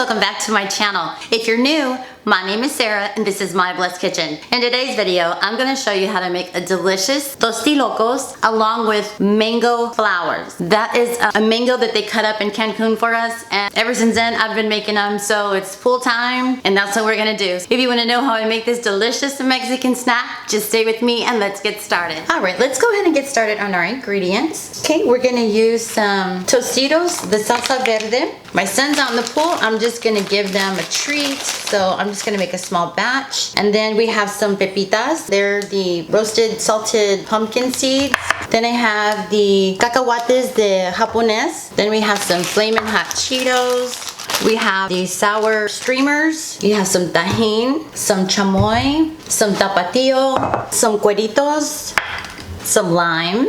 welcome back to my channel. If you're new, my name is Sarah and this is My Blessed Kitchen. In today's video, I'm gonna show you how to make a delicious Tostilocos along with mango flowers. That is a mango that they cut up in Cancun for us, and ever since then I've been making them, so it's full time and that's what we're gonna do. If you wanna know how I make this delicious Mexican snack, just stay with me and let's get started. All right, let's go ahead and get started on our ingredients. Okay, we're gonna use some Tostitos, the salsa verde. My son's out in the pool. I'm just gonna give them a treat, so I'm just gonna make a small batch. And then we have some pepitas. They're the roasted salted pumpkin seeds. Then I have the cacahuates de japonés. Then we have some flaming hot Cheetos. We have the sour streamers. We have some Tajin, some chamoy, some tapatio, some cueritos, some lime.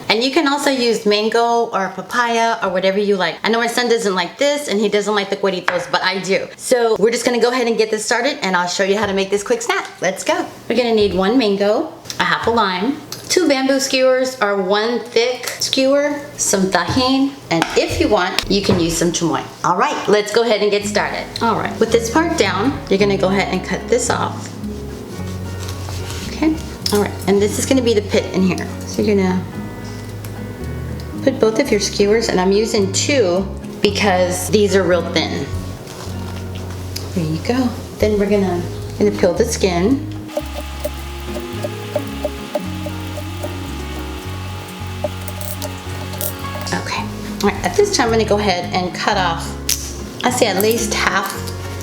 And you can also use mango or papaya or whatever you like. I know my son doesn't like this and he doesn't like the cueritos, but I do. So we're just gonna go ahead and get this started and I'll show you how to make this quick snack. Let's go. We're gonna need 1 mango, a half a lime, 2 bamboo skewers or 1 thick skewer, some Tajin, and if you want, you can use some chamoy. All right, let's go ahead and get started. All right, with this part down, you're gonna go ahead and cut this off. Okay, all right, and this is gonna be the pit in here. So you're gonna put both of your skewers, and I'm using 2 because these are real thin. There you go. Then we're gonna peel the skin. Okay. All right. At this time, I'm gonna go ahead and cut off, I say at least half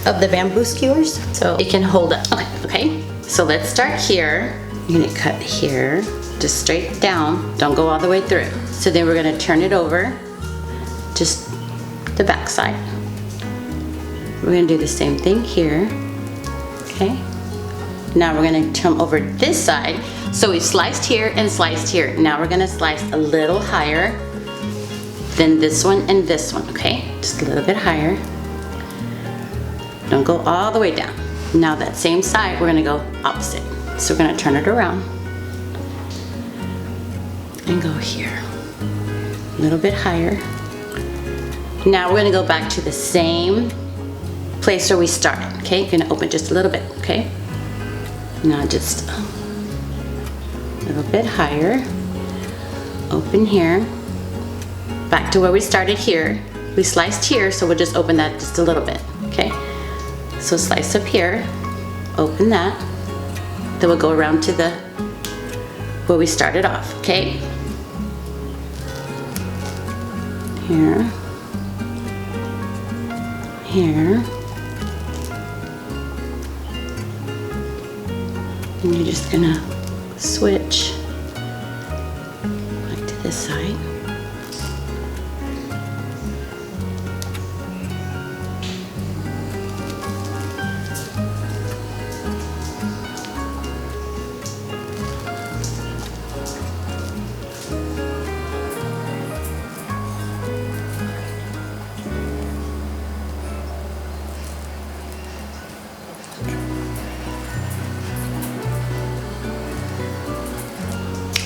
of the bamboo skewers so it can hold up. Okay. So let's start here. You're gonna cut here, just straight down. Don't go all the way through. So then we're gonna turn it over, just the back side. We're gonna do the same thing here, okay? Now we're gonna turn over this side. So we sliced here and sliced here. Now we're gonna slice a little higher than this one and this one, okay? Just a little bit higher. Don't go all the way down. Now that same side, we're gonna go opposite. So we're gonna turn it around and go here. A little bit higher. Now we're gonna go back to the same place where we started, okay? You're gonna open just a little bit, okay? Now just a little bit higher. Open here. Back to where we started here. We sliced here, so we'll just open that just a little bit, okay? So slice up here, open that. Then we'll go around to the where we started off, okay? Here, here, and you're just gonna switch back to this side.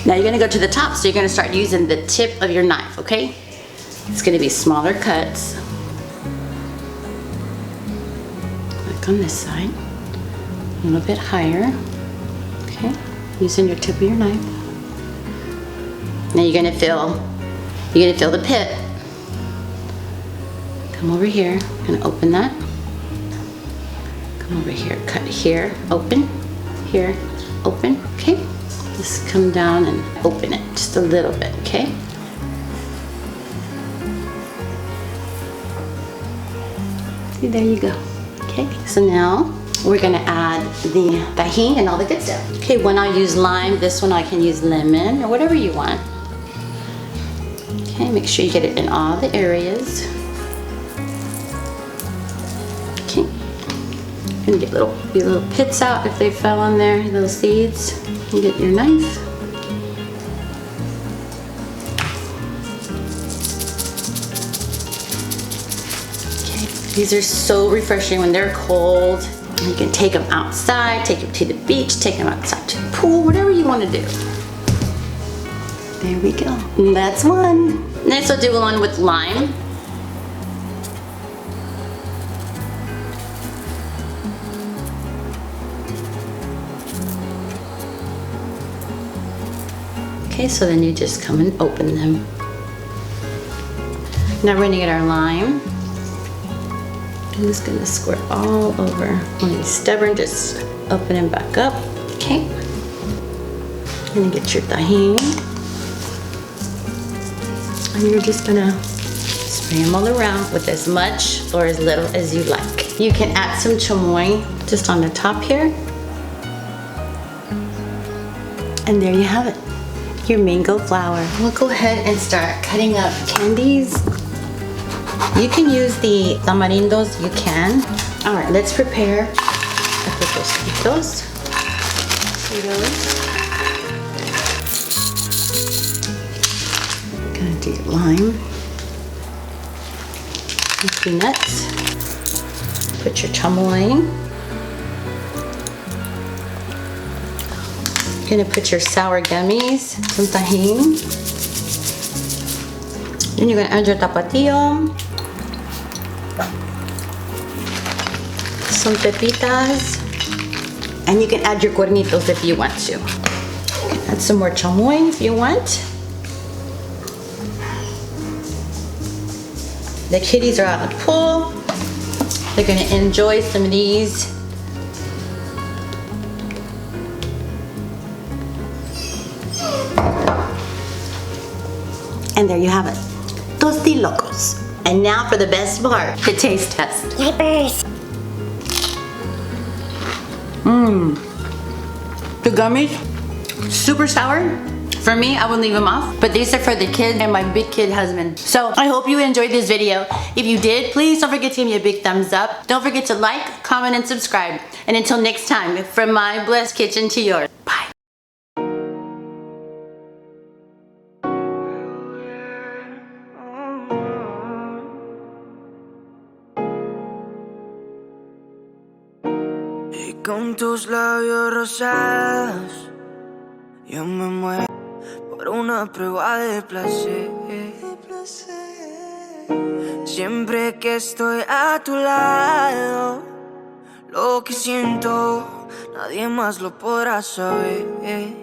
Now you're gonna go to the top, so you're gonna start using the tip of your knife, okay? It's gonna be smaller cuts. Like on this side. A little bit higher. Okay, using your tip of your knife. Now you're gonna fill the pit. Come over here, I'm gonna open that. Come over here, cut here, open, here, open, okay? Just come down and open it just a little bit, okay? See, there you go. Okay, so now we're gonna add the Tajin and all the good stuff. Okay, one I'll use lime, this one I can use lemon or whatever you want. Okay, make sure you get it in all the areas. Okay, and get little pits out if they fell on there, little seeds. You get your knife. Okay, these are so refreshing when they're cold. You can take them outside, take them to the beach, take them outside to the pool, whatever you want to do. There we go. And that's one. Next I'll do one with lime. Okay, so then you just come and open them. Now we're gonna get our lime. I'm just gonna squirt all over. When he's stubborn, just open him back up. Okay. Gonna get your Tajin. And you're just gonna spray them all around with as much or as little as you like. You can add some chamoy just on the top here. And there you have it, your mango flour. We'll go ahead and start cutting up candies. You can use the tamarindos, you can. All right, let's prepare the Tostilocos. Gonna do your lime. Your peanuts. Put your chamoy. You're gonna put your sour gummies, some Tajin. Then you're gonna add your tapatio, some pepitas, and you can add your cueritos if you want to. You can add some more chamoy if you want. The kitties are out in the pool. They're gonna enjoy some of these. And there you have it, Tostilocos. And now for the best part, the taste test. Yipers. The gummies, super sour. For me, I would leave them off, but these are for the kids and my big kid husband. So I hope you enjoyed this video. If you did, please don't forget to give me a big thumbs up. Don't forget to like, comment, and subscribe. And until next time, from my blessed kitchen to yours. Bye. Y con tus labios rosados, yo me muero por una prueba de placer. Siempre que estoy a tu lado, lo que siento, nadie más lo podrá saber.